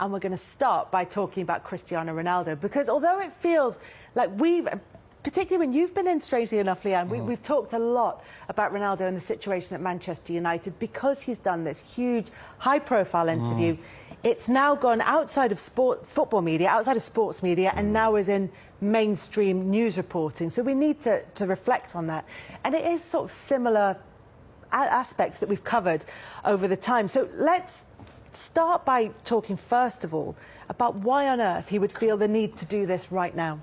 and we're going to start by talking about Cristiano Ronaldo, because although it feels like particularly when you've been in, strangely enough, Leanne, we've talked a lot about Ronaldo and the situation at Manchester United because he's done this huge, high-profile interview. It's now gone outside of football media, outside of sports media, and now is in mainstream news reporting. So we need to reflect on that. And it is sort of similar aspects that we've covered over the time. So let's start by talking, first of all, about why on earth he would feel the need to do this right now.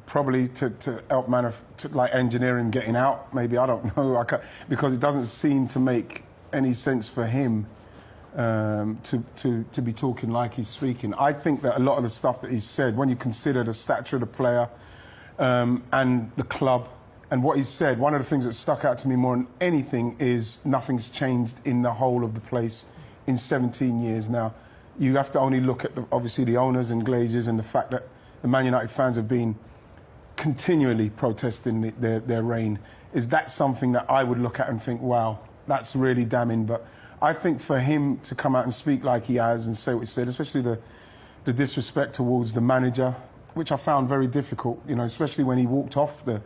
Probably to help like engineer him getting out, maybe, I don't know, because it doesn't seem to make any sense for him to be talking like he's speaking. I think that a lot of the stuff that he's said, when you consider the stature of the player and the club and what he's said, one of the things that stuck out to me more than anything is nothing's changed in the whole of the place in 17 years now. You have to only look at, obviously, the owners and Glazers and the fact that the Man United fans have been continually protesting their reign. Is that something that I would look at and think, wow, that's really damning? But I think for him to come out and speak like he has and say what he said, especially the disrespect towards the manager, which I found very difficult, you know, especially when he walked off the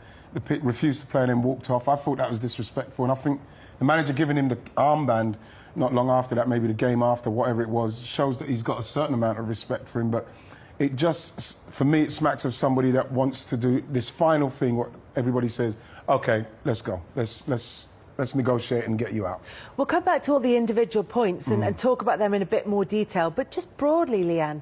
pit, refused to play and then walked off. I thought that was disrespectful. And I think the manager giving him the armband not long after that, maybe the game after, whatever it was, shows that he's got a certain amount of respect for him. But it just, for me, it smacks of somebody that wants to do this final thing, what everybody says, OK, let's go. Let's negotiate and get you out. We'll come back to all the individual points and talk about them in a bit more detail. But just broadly, Leanne,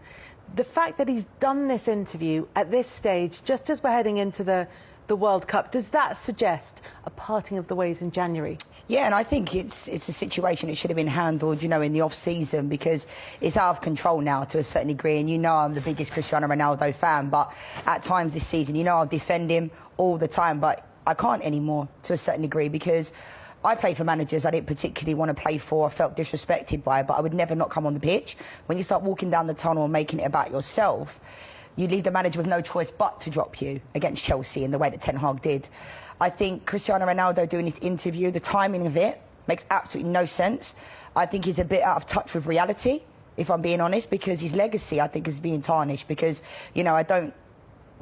the fact that he's done this interview at this stage, just as we're heading into the World Cup, does that suggest a parting of the ways in January? Yeah, and I think it's a situation that should have been handled, you know, in the off-season, because it's out of control now to a certain degree. And you know I'm the biggest Cristiano Ronaldo fan, but at times this season, you know, I'll defend him all the time, but I can't anymore to a certain degree, because I played for managers I didn't particularly want to play for, I felt disrespected by, but I would never not come on the pitch. When you start walking down the tunnel and making it about yourself, you leave the manager with no choice but to drop you against Chelsea in the way that Ten Hag did. I think Cristiano Ronaldo doing this interview, the timing of it makes absolutely no sense. I think he's a bit out of touch with reality, if I'm being honest, because his legacy, I think, is being tarnished. Because, you know, I don't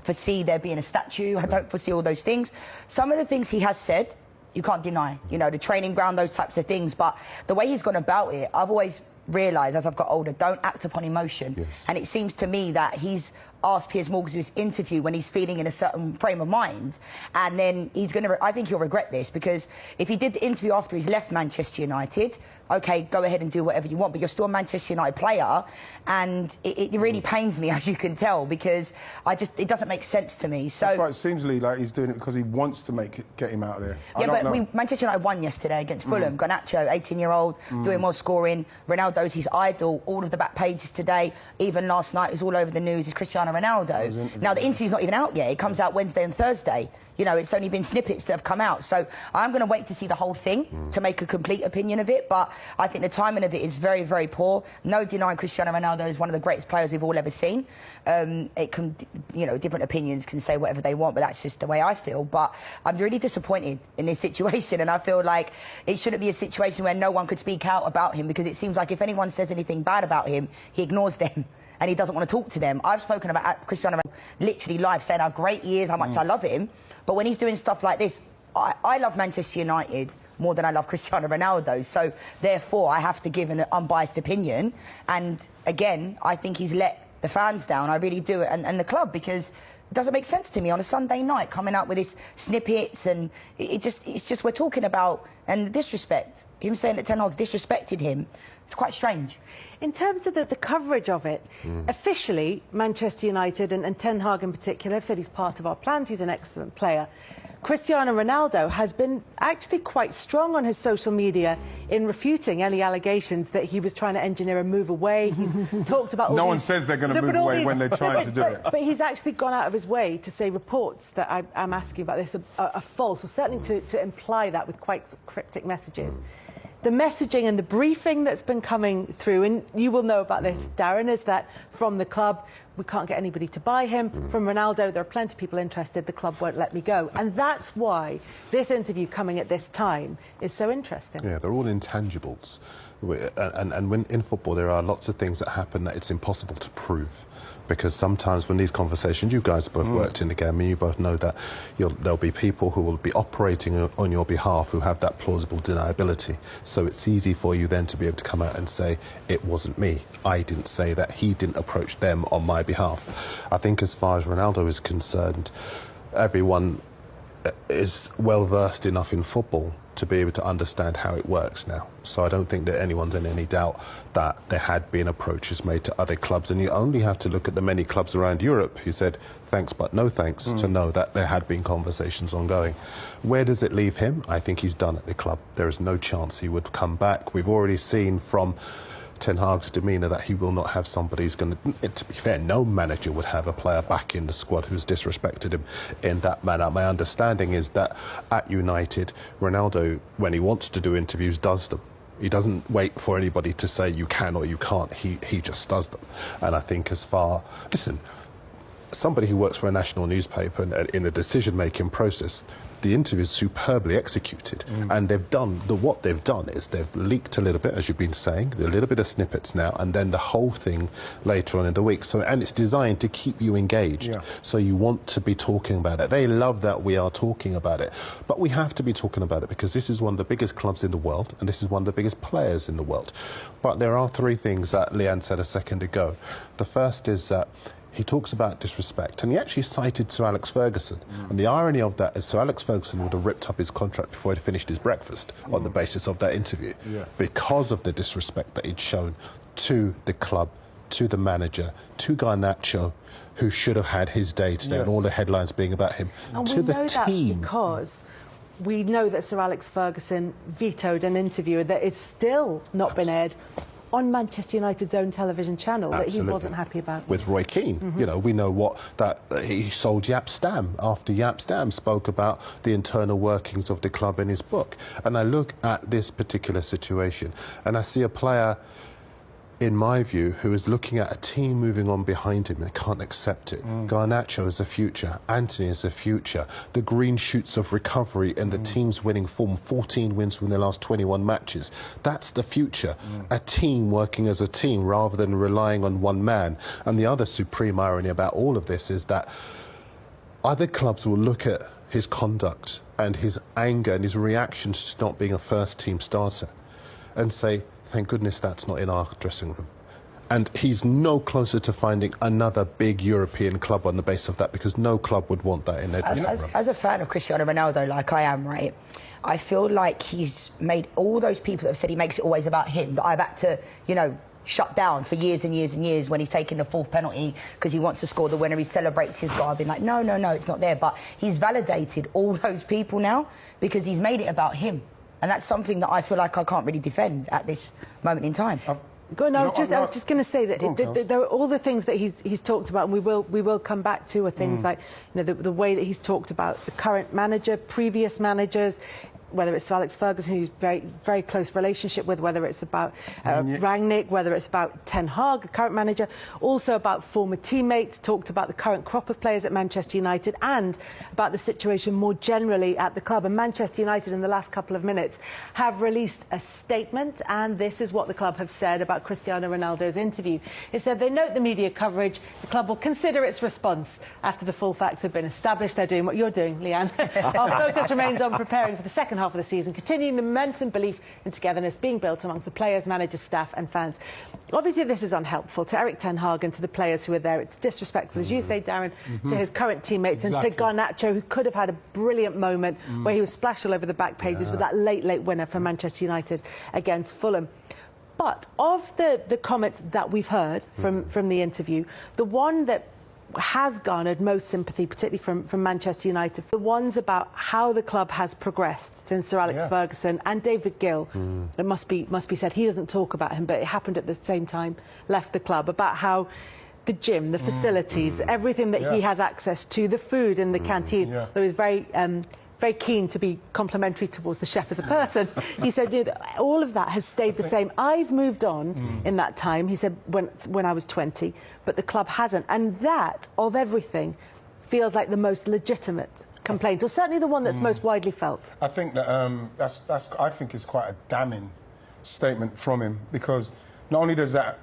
foresee there being a statue. I don't foresee all those things. Some of the things he has said, you can't deny. You know, the training ground, those types of things. But the way he's gone about it, I've always realised as I've got older, don't act upon emotion. Yes. And it seems to me that he's asked Piers Morgan to this interview when he's feeling in a certain frame of mind, and then he's going to, I think he'll regret this, because if he did the interview after he's left Manchester United, OK, go ahead and do whatever you want, but you're still a Manchester United player, and it really pains me, as you can tell, because it doesn't make sense to me. So that's why it seems like he's doing it because he wants to get him out of there. Yeah, but Manchester United won yesterday against Fulham. Garnacho, 18-year-old, doing well, scoring. Ronaldo's his idol. All of the back pages today, even last night, it was all over the news, is Cristiano Ronaldo. Now, the interview's not even out yet. It comes out Wednesday and Thursday. You know, it's only been snippets that have come out. So I'm going to wait to see the whole thing to make a complete opinion of it. But I think the timing of it is very, very poor. No denying Cristiano Ronaldo is one of the greatest players we've all ever seen. It can, you know, different opinions can say whatever they want, but that's just the way I feel. But I'm really disappointed in this situation. And I feel like it shouldn't be a situation where no one could speak out about him, because it seems like if anyone says anything bad about him, he ignores them. And he doesn't want to talk to them. I've spoken about Cristiano Ronaldo literally live, saying how great he is, how much I love him. But when he's doing stuff like this, I love Manchester United more than I love Cristiano Ronaldo. So, therefore, I have to give an unbiased opinion. And, again, I think he's let the fans down. I really do, and the club, because it doesn't make sense to me on a Sunday night coming out with his snippets, and it's just we're talking about, and the disrespect. Him saying that Ten Hag's disrespected him, it's quite strange. In terms of the coverage of it, officially, Manchester United and Ten Hag in particular have said he's part of our plans, he's an excellent player. Cristiano Ronaldo has been actually quite strong on his social media in refuting any allegations that he was trying to engineer a move away. He's talked about all No one says they're going to move away when they're trying to do it. But he's actually gone out of his way to say reports that I'm asking about this are false, or certainly to imply that with quite cryptic messages. The messaging and the briefing that's been coming through, and you will know about this, Darren, is that from the club, we can't get anybody to buy him. From Ronaldo, there are plenty of people interested, the club won't let me go. And that's why this interview coming at this time is so interesting. Yeah, they're all intangibles. And when in football there are lots of things that happen that it's impossible to prove. Because sometimes when these conversations, you guys both worked in the game, and you both know that there'll be people who will be operating on your behalf who have that plausible deniability. So it's easy for you then to be able to come out and say, it wasn't me. I didn't say that. He didn't approach them on my behalf. I think as far as Ronaldo is concerned, everyone is well versed enough in football to be able to understand how it works now. So I don't think that anyone's in any doubt that there had been approaches made to other clubs, and you only have to look at the many clubs around Europe who said thanks but no thanks to know that there had been conversations ongoing. Where does it leave him? I think he's done at the club. There is no chance he would come back. We've already seen from Ten Hag's demeanour that he will not have somebody who's going to be fair, no manager would have a player back in the squad who's disrespected him in that manner. My understanding is that at United, Ronaldo, when he wants to do interviews, does them. He doesn't wait for anybody to say you can or you can't. He just does them. And I think listen, somebody who works for a national newspaper and in a decision-making process, the interview is superbly executed, and what they've done is they've leaked a little bit, as you've been saying, a little bit of snippets now, and then the whole thing later on in the week. So, and it's designed to keep you engaged. Yeah. So you want to be talking about it. They love that we are talking about it, but we have to be talking about it because this is one of the biggest clubs in the world, and this is one of the biggest players in the world. But there are three things that Leanne said a second ago. The first is that he talks about disrespect, and he actually cited Sir Alex Ferguson. And the irony of that is Sir Alex Ferguson would have ripped up his contract before he'd finished his breakfast on the basis of that interview, because of the disrespect that he'd shown to the club, to the manager, to Garnacho, who should have had his day today, and all the headlines being about him, and to the that team. Because we know that Sir Alex Ferguson vetoed an interview that is still not been aired on Manchester United's own television channel. Absolutely. That he wasn't happy about. With Roy Keane, you know, we know that he sold Jaap Stam after Jaap Stam spoke about the internal workings of the club in his book. And I look at this particular situation and I see a player, in my view, who is looking at a team moving on behind him and can't accept it. Garnacho is a future. Anthony is a future. The green shoots of recovery and the team's winning form, 14 wins from their last 21 matches. That's the future. A team working as a team rather than relying on one man. And the other supreme irony about all of this is that other clubs will look at his conduct and his anger and his reactions to not being a first-team starter and say, thank goodness that's not in our dressing room. And he's no closer to finding another big European club on the basis of that, because no club would want that in their dressing room. As a fan of Cristiano Ronaldo, like I am, right, I feel like he's made all those people that have said he makes it always about him, that I've had to, you know, shut down for years and years and years when he's taken the fourth penalty because he wants to score the winner. He celebrates his goal. I've been like, no, it's not there. But he's validated all those people now because he's made it about him. And that's something that I feel like I can't really defend at this moment in time. I was just going to say that there are all the things that he's talked about, and we will come back to, are things like, you know, the way that he's talked about the current manager, previous managers, whether it's Alex Ferguson, who's very close relationship with, whether it's about Rangnick, whether it's about Ten Hag, the current manager, also about former teammates, talked about the current crop of players at Manchester United and about the situation more generally at the club. And Manchester United, in the last couple of minutes, have released a statement, and this is what the club have said about Cristiano Ronaldo's interview. It said they note the media coverage. The club will consider its response after the full facts have been established. They're doing what you're doing, Leanne. Our focus remains on preparing for the second half of the season, continuing the momentum, belief and togetherness being built amongst the players, managers, staff and fans. Obviously this is unhelpful to Erik Ten Hag and to the players who are there. It's disrespectful, as you say, Darren, to his current teammates and to Garnacho, who could have had a brilliant moment where he was splashed all over the back pages with that late winner for Manchester United against Fulham. But of the comments that we've heard from the interview, the one that has garnered most sympathy, particularly from Manchester United, the ones about how the club has progressed since Sir Alex Ferguson and David Gill. It must be said, he doesn't talk about him, but it happened at the same time, left the club, about how the gym, the facilities, everything that he has access to, the food in the canteen. There was very very keen to be complimentary towards the chef as a person. He said, you know, all of that has stayed the same. I've moved on in that time, he said, when I was 20, but the club hasn't. And that, of everything, feels like the most legitimate complaint, or certainly the one that's most widely felt. I think that I think it's quite a damning statement from him, because not only does that,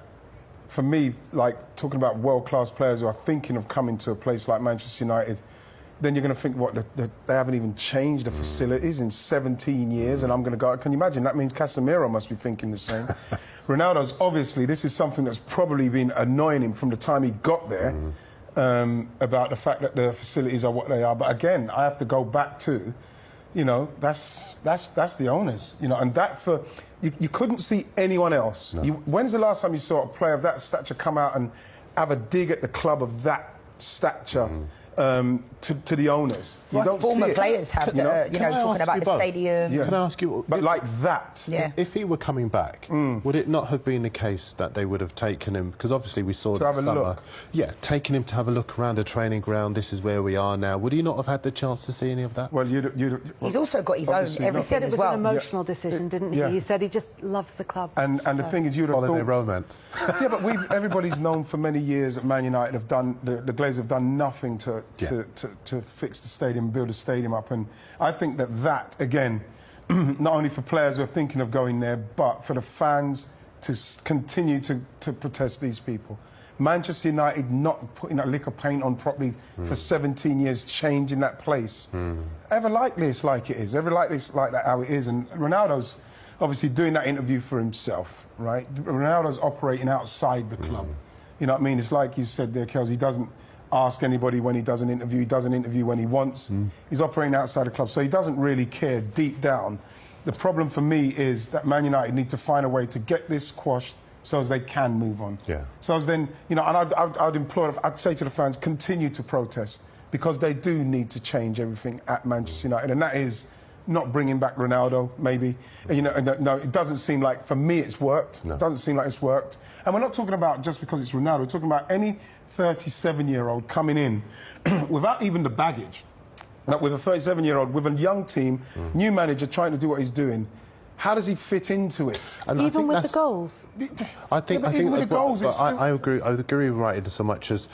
for me, like talking about world-class players who are thinking of coming to a place like Manchester United, then you're going to think, what, they haven't even changed the facilities in 17 years, and I'm going to go... Can you imagine? That means Casemiro must be thinking the same. Ronaldo's, obviously, this is something that's probably been annoying him from the time he got there, about the fact that the facilities are what they are. But again, I have to go back to, you know, that's the owners, you know, and that for... You couldn't see anyone else. No. When's the last time you saw a player of that stature come out and have a dig at the club of that stature? To the owners. You don't former see it. players have, you know, talking about the stadium. Yeah. Can I ask you, but like that, if he were coming back, would it not have been the case that they would have taken him? Because obviously we saw that summer. Look. Yeah, taking him to have a look around the training ground. This is where we are now. Would he not have had the chance to see any of that? Well, he's also got his own everything. He said it was an emotional decision, didn't he? Yeah. He said he just loves the club. And the thing is, you'd have holiday thought... romance. Yeah, but everybody's known for many years that Man United have done... The Glazers have done nothing to fix the stadium, build the stadium up, and I think that again, not only for players who are thinking of going there, but for the fans to continue to protest these people. Manchester United not putting a lick of paint on properly for 17 years, changing that place. Ever likely it's like it is. Ever likely it's like that how it is. And Ronaldo's obviously doing that interview for himself, right? Ronaldo's operating outside the club. You know what I mean? It's like you said there, Kels, he doesn't ask anybody when he does an interview. He does an interview when he wants. He's operating outside the club, so he doesn't really care deep down. The problem for me is that Man United need to find a way to get this squashed so as they can move on. Yeah. So as then, you know, and I'd implore, I'd say to the fans, continue to protest, because they do need to change everything at Manchester United, and that is not bringing back Ronaldo, maybe. You know, no, it doesn't seem like, for me, it's worked. No. It doesn't seem like it's worked. And we're not talking about just because it's Ronaldo. We're talking about any 37-year-old coming in without even the baggage. Like with a 37-year-old, with a young team, new manager trying to do what he's doing. How does he fit into it? And even with the goals? I think with the goals, I agree with Wright in so much as,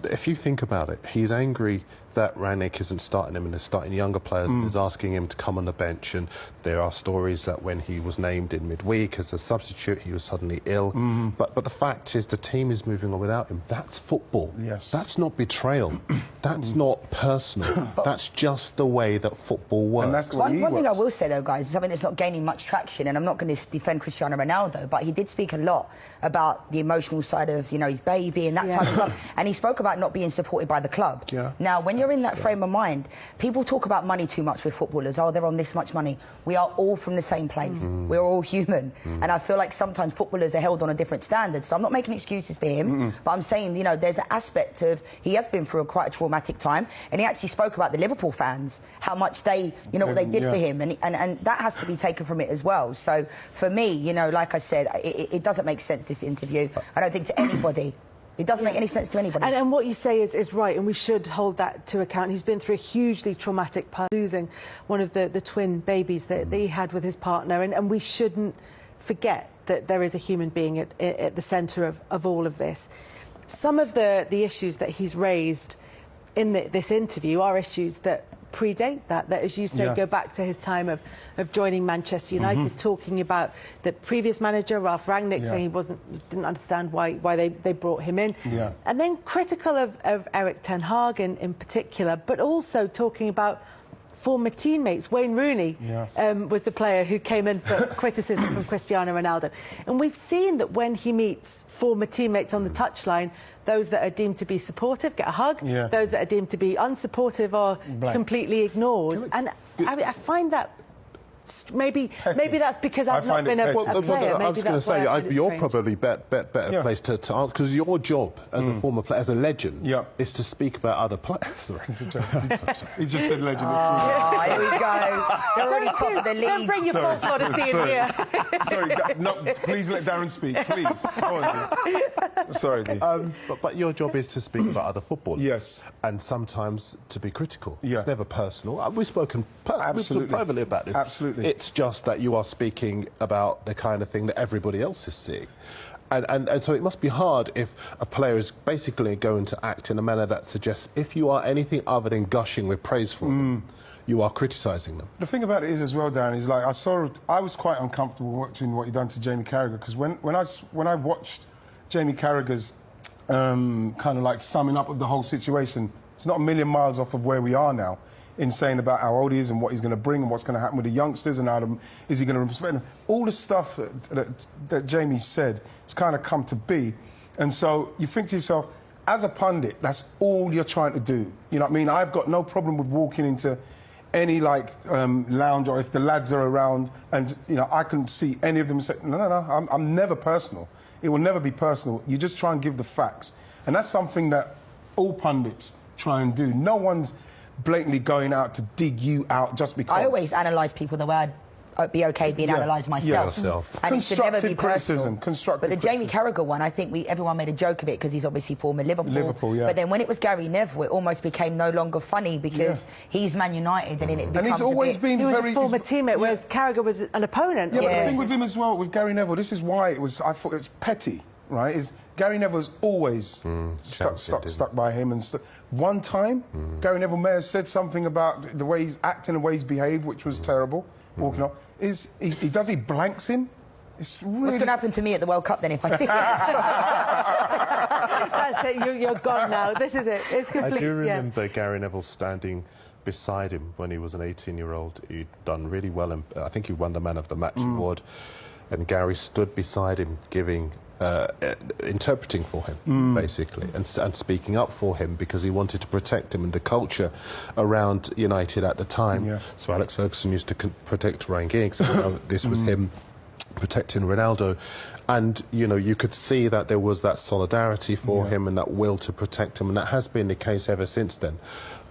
if you think about it, he's angry that Rangnick isn't starting him and is starting younger players and is asking him to come on the bench. And there are stories that when he was named in midweek as a substitute, he was suddenly ill. But the fact is, the team is moving on without him. That's football. Yes. That's not betrayal. That's not personal. That's just the way that football works. And that's one thing I will say, though, guys, is something that's not gaining much traction, and I'm not going to defend Cristiano Ronaldo, but he did speak a lot about the emotional side of, you know, his baby and that type of stuff. And he spoke about not being supported by the club. Now, when you're in that frame of mind, people talk about money too much with footballers. Oh, they're on this much money. We are all from the same place. We're all human. And I feel like sometimes footballers are held on a different standard. So I'm not making excuses for him, but I'm saying, you know, there's an aspect of, he has been through quite a traumatic time, and he actually spoke about the Liverpool fans, how much they, you know, what they did for him, and that has to be taken from it as well. So for me, you know, like I said, it doesn't make sense, this interview. I don't think to anybody. It doesn't make any sense to anybody. And what you say is right, and we should hold that to account. He's been through a hugely traumatic past, losing one of the twin babies that he had with his partner, and we shouldn't forget that there is a human being at the centre of all of this. Some of the issues that he's raised in this interview are issues that predate that, as you say, go back to his time of joining Manchester United, talking about the previous manager, Ralph Rangnick, saying he didn't understand why they brought him in. And then critical of Erik Ten Hag in particular, but also talking about former teammates. Wayne Rooney was the player who came in for criticism from Cristiano Ronaldo. And we've seen that when he meets former teammates on the touchline, those that are deemed to be supportive get a hug, those that are deemed to be unsupportive are completely ignored. And I find that maybe that's because I've not been a player. I was going to say, you're probably better placed to answer, because your job as a former player, as a legend, is to speak about other players. He just said legend. Oh, here we go. They're already top of the league. Don't bring your false modesty in here. Sorry, no, please let Darren speak, please. Go on, sorry, Dee. But your job is to speak about other footballers. Yes. And sometimes to be critical. Yeah. It's never personal. We've spoken privately about this. Absolutely. It's just that you are speaking about the kind of thing that everybody else is seeing. And so it must be hard if a player is basically going to act in a manner that suggests if you are anything other than gushing with praise for them, you are criticising them. The thing about it is as well, Darren, is like I was quite uncomfortable watching what he done to Jamie Carragher, because when I watched Jamie Carragher's kind of like summing up of the whole situation, it's not a million miles off of where we are now, in saying about how old he is and what he's going to bring and what's going to happen with the youngsters and how is he going to respect them. All the stuff that Jamie said has kind of come to be. And so you think to yourself, as a pundit, that's all you're trying to do. You know what I mean? I've got no problem with walking into any lounge, or if the lads are around and, you know, I can see any of them say, no, I'm never personal. It will never be personal. You just try and give the facts. And that's something that all pundits try and do. No one's blatantly going out to dig you out just because. I always analyse people the way I'd be okay being analysed myself. And it should never be criticism, But the Jamie Carragher one, I think everyone made a joke of it because he's obviously former Liverpool. Yeah. But then when it was Gary Neville, it almost became no longer funny because he's Man United and it becomes he's always been he was very... a former teammate, whereas Carragher was an opponent. Yeah, but the thing with him as well, with Gary Neville, this is why I thought it's petty, right? Is Gary Neville's always stuck by him. And one time, Gary Neville may have said something about the way he's acting and the way he's behaved, which was terrible, walking off. He blanks him? It's really... What's going to happen to me at the World Cup then if I see it? That's it, you're gone now. This is it. It's complete. I do remember Gary Neville standing beside him when he was an 18-year-old. He'd done really well, and I think he won the Man of the Match award. And Gary stood beside him, giving... interpreting for him, basically, and speaking up for him because he wanted to protect him and the culture around United at the time. Yeah. So Alex Ferguson used to protect Ryan Giggs. This was him protecting Ronaldo. And, you know, you could see that there was that solidarity for him and that will to protect him, and that has been the case ever since then.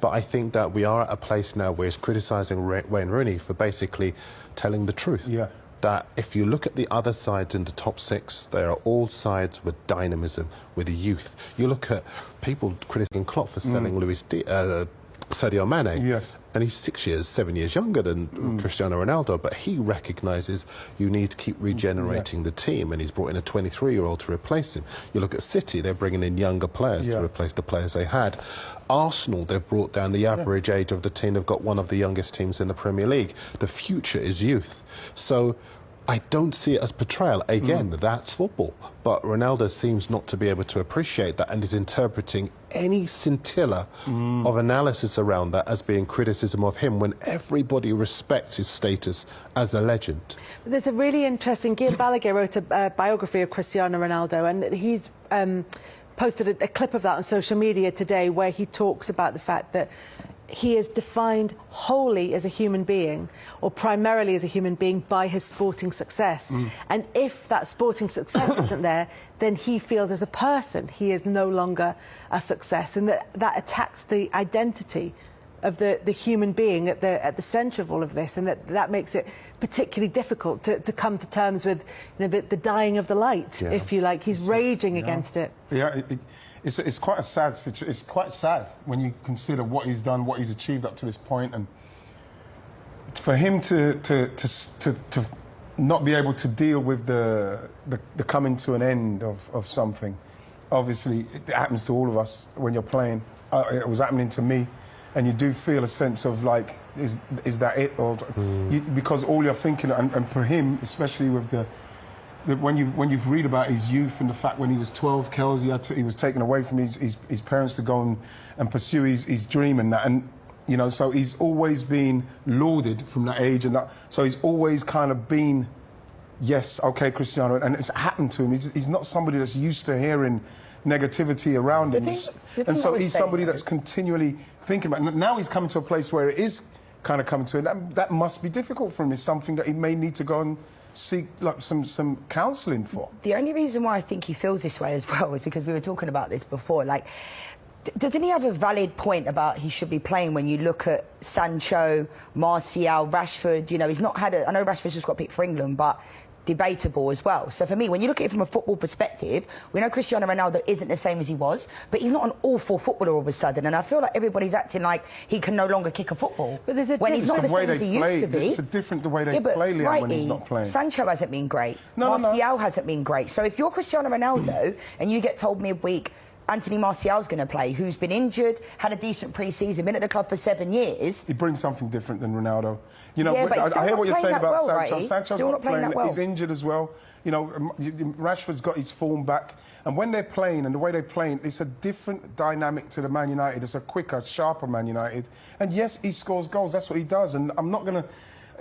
But I think that we are at a place now where he's criticising Wayne Rooney for basically telling the truth. Yeah. That if you look at the other sides in the top six, they are all sides with dynamism, with youth. You look at people criticising Klopp for selling Sadio Mane, and he's 7 years younger than Cristiano Ronaldo, but he recognises you need to keep regenerating the team, and he's brought in a 23-year-old to replace him. You look at City, they're bringing in younger players to replace the players they had. Arsenal, they've brought down the average age of the team. They've got one of the youngest teams in the Premier League. The future is youth. So I don't see it as betrayal. Again, that's football. But Ronaldo seems not to be able to appreciate that and is interpreting any scintilla of analysis around that as being criticism of him when everybody respects his status as a legend. There's a really interesting... Guillaume Balaguer wrote a biography of Cristiano Ronaldo, and he's posted a clip of that on social media today where he talks about the fact that he is defined wholly as a human being, or primarily as a human being, by his sporting success. And if that sporting success isn't there, then he feels as a person he is no longer a success, and that attacks the identity of the human being at the centre of all of this, and that makes it particularly difficult to come to terms with, you know, the dying of the light, if you like. He's raging against it. Yeah, it's quite a sad situation. It's quite sad when you consider what he's done, what he's achieved up to this point, and for him to not be able to deal with the coming to an end of something. Obviously, it happens to all of us when you're playing. It was happening to me. And you do feel a sense of like, is that it? Or because all you're thinking, and for him, especially with when you read about his youth and the fact when he was 12, Kells, he was taken away from his parents to go and pursue his dream and that, and you know, so he's always been lauded from that age, and that, so he's always kind of been, yes, okay, Cristiano, and it's happened to him. He's not somebody that's used to hearing negativity around him, and so he's somebody that's continually thinking about it. Now he's coming to a place where it is kind of coming to it. That must be difficult for him. It's something that he may need to go and seek like some counselling for. The only reason why I think he feels this way as well is because we were talking about this before. Like, doesn't he have a valid point about he should be playing when you look at Sancho, Martial, Rashford? You know, he's not had I know Rashford's just got picked for England, but debatable as well. So for me, when you look at it from a football perspective, we know Cristiano Ronaldo isn't the same as he was, but he's not an awful footballer all of a sudden. And I feel like everybody's acting like he can no longer kick a football. But there's a when he's not the same as he used to be. It's a different the way they play, Liam, when he's not playing. Sancho hasn't been great. Martial hasn't been great. So if you're Cristiano Ronaldo and you get told midweek, Anthony Martial's going to play, who's been injured, had a decent pre-season, been at the club for 7 years. He brings something different than Ronaldo. You know, yeah, I hear what you're saying about Sancho. Right? Sancho's not playing. He's injured as well. You know, Rashford's got his form back. And when they're playing and the way they're playing, it's a different dynamic to the Man United. It's a quicker, sharper Man United. And yes, he scores goals. That's what he does. And I'm not going to...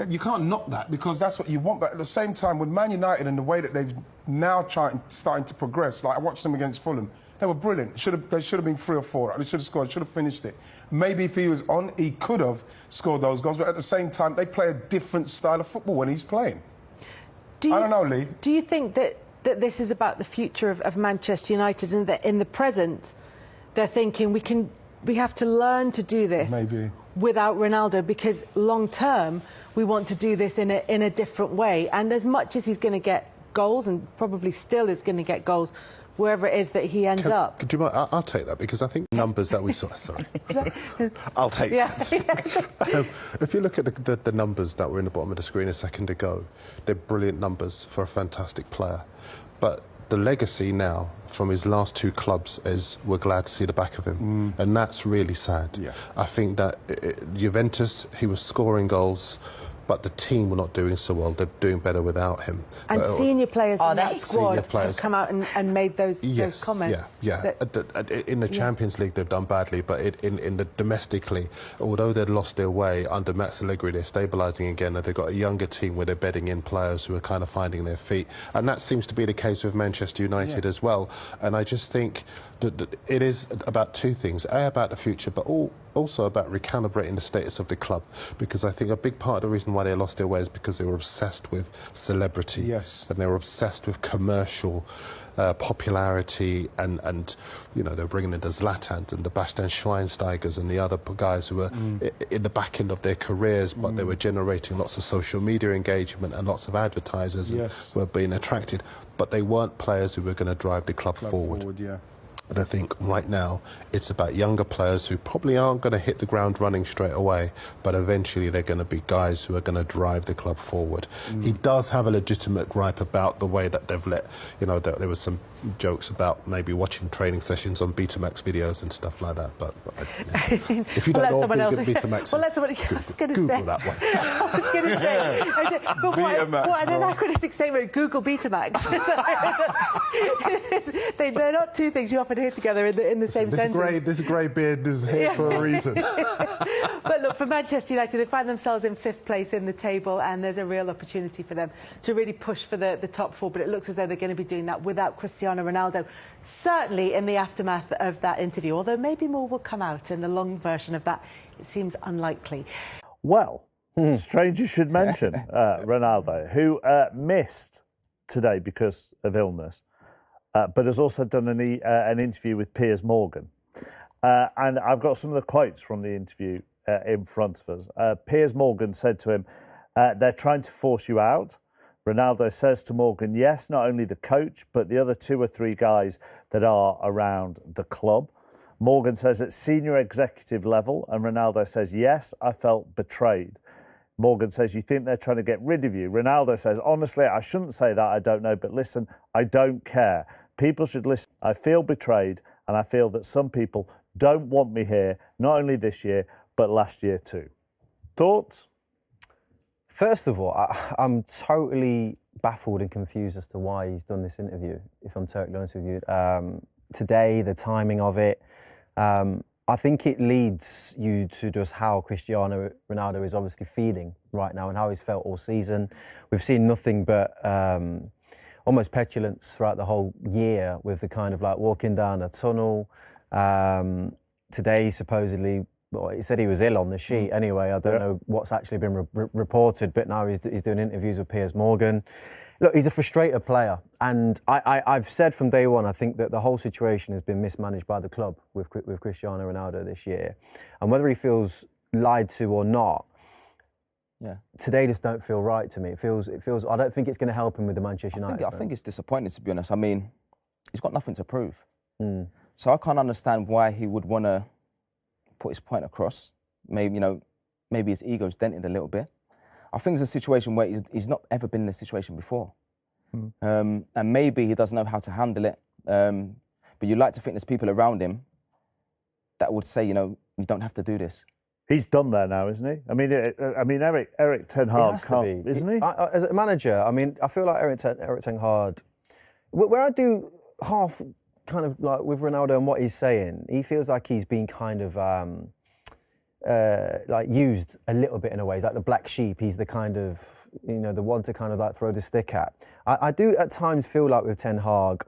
You can't knock that because that's what you want. But at the same time, with Man United and the way that they've now starting to progress, like I watched them against Fulham, they were brilliant. They should have been 3 or 4. They should have scored. Should have finished it. Maybe if he was on, he could have scored those goals. But at the same time, they play a different style of football when he's playing. I don't know, Lee. Do you think that this is about the future of Manchester United, and that in the present they're thinking we have to learn to do this without Ronaldo, because long term we want to do this in a different way? And as much as he's going to get goals, and probably still is going to get goals wherever it is that he ends up. Do you mind? I'll take that, because I think numbers that we saw... Sorry. I'll take that. If you look at the numbers that were in the bottom of the screen a second ago, they're brilliant numbers for a fantastic player. But the legacy now from his last 2 clubs is we're glad to see the back of him. And that's really sad. Yeah. I think that Juventus, he was scoring goals, but the team were not doing so well. They're doing better without him. And senior players in that squad have come out and made those comments. Yeah. In the Champions League, they've done badly, but in the domestically, although they'd lost their way under Max Allegri, they're stabilising again. And they've got a younger team where they're bedding in players who are kind of finding their feet. And that seems to be the case with Manchester United as well. And I just think that it is about 2 things. About the future, but also about recalibrating the status of the club, because I think a big part of the reason why they lost their way is because they were obsessed with celebrity, and they were obsessed with commercial popularity, and you know, they're bringing in the Zlatans and the Bastian Schweinsteigers and the other guys who were in the back end of their careers, but they were generating lots of social media engagement and lots of advertisers were being attracted, but they weren't players who were going to drive the club forward. And I think right now it's about younger players who probably aren't going to hit the ground running straight away, but eventually they're going to be guys who are going to drive the club forward. He does have a legitimate gripe about the way that they've let, you know, there was some jokes about maybe watching training sessions on Betamax videos and stuff like that. But if you don't know what Betamax is, Google that one. I was going to say, but what an anachronistic statement, Google Betamax. They're not 2 things you often hear together in the same sentence. This grey beard is here for a reason. But look, for Manchester United, they find themselves in 5th place in the table, and there's a real opportunity for them to really push for the top 4, but it looks as though they're going to be doing that without Cristiano Ronaldo, certainly in the aftermath of that interview, although maybe more will come out in the long version of that. It seems unlikely. Well, strange you should mention Ronaldo, who missed today because of illness, but has also done an interview with Piers Morgan. And I've got some of the quotes from the interview in front of us. Piers Morgan said to him, they're trying to force you out. Ronaldo says to Morgan, yes, not only the coach, but the other 2 or 3 guys that are around the club. Morgan says at senior executive level, and Ronaldo says, yes, I felt betrayed. Morgan says, you think they're trying to get rid of you? Ronaldo says, honestly, I shouldn't say that, I don't know, but listen, I don't care. People should listen. I feel betrayed, and I feel that some people don't want me here, not only this year, but last year too. Thoughts? First of all, I'm totally baffled and confused as to why he's done this interview, if I'm totally honest with you. Today, the timing of it, I think it leads you to just how Cristiano Ronaldo is obviously feeling right now and how he's felt all season. We've seen nothing but almost petulance throughout the whole year, with the kind of like walking down a tunnel. Today, supposedly, Well, he said he was ill on the sheet anyway. I don't know what's actually been reported, but now he's doing interviews with Piers Morgan. Look, he's a frustrated player, and I've said from day one, I think that the whole situation has been mismanaged by the club with Cristiano Ronaldo this year. And whether he feels lied to or not, today just don't feel right to me. It feels. I don't think it's going to help him with the Manchester United. I think it's disappointing, to be honest. I mean, he's got nothing to prove. So I can't understand why he would want to put his point across. Maybe his ego's dented a little bit. I think it's a situation where he's not ever been in this situation before. And maybe he doesn't know how to handle it. But you'd like to think there's people around him that would say, you don't have to do this. He's done there now, isn't he? I mean, Erik Ten Hag can't, isn't he? As a manager, I mean, I feel like Erik Ten Hag, where I do half kind of like with Ronaldo and what he's saying, he feels like he's been kind of like used a little bit in a way. He's like the black sheep. He's the kind of, the one to kind of like throw the stick at. I do at times feel like with Ten Hag,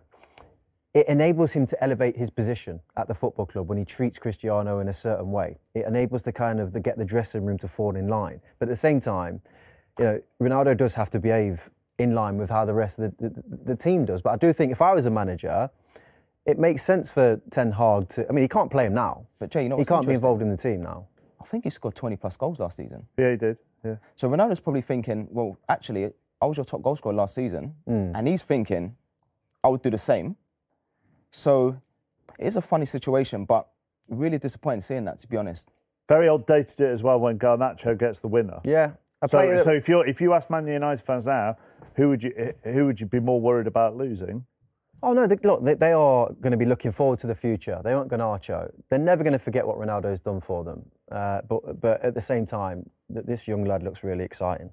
it enables him to elevate his position at the football club when he treats Cristiano in a certain way. It enables to kind of get the dressing room to fall in line. But at the same time, Ronaldo does have to behave in line with how the rest of the team does. But I do think if I was a manager, it makes sense for Ten Hag to. I mean, he can't play him now. But Jay, he can't be involved in the team now. I think he scored 20+ goals last season. Yeah, he did. Yeah. So Ronaldo's probably thinking, well, actually, I was your top goal scorer last season, and he's thinking, I would do the same. So it is a funny situation, but really disappointing seeing that, to be honest. Very odd day to do it as well when Garnacho gets the winner. Yeah. So if you ask Man United fans now, who would you be more worried about losing? Oh no! Look, they are going to be looking forward to the future. They want Garnacho. They're never going to forget what Ronaldo's done for them. But at the same time, this young lad looks really exciting.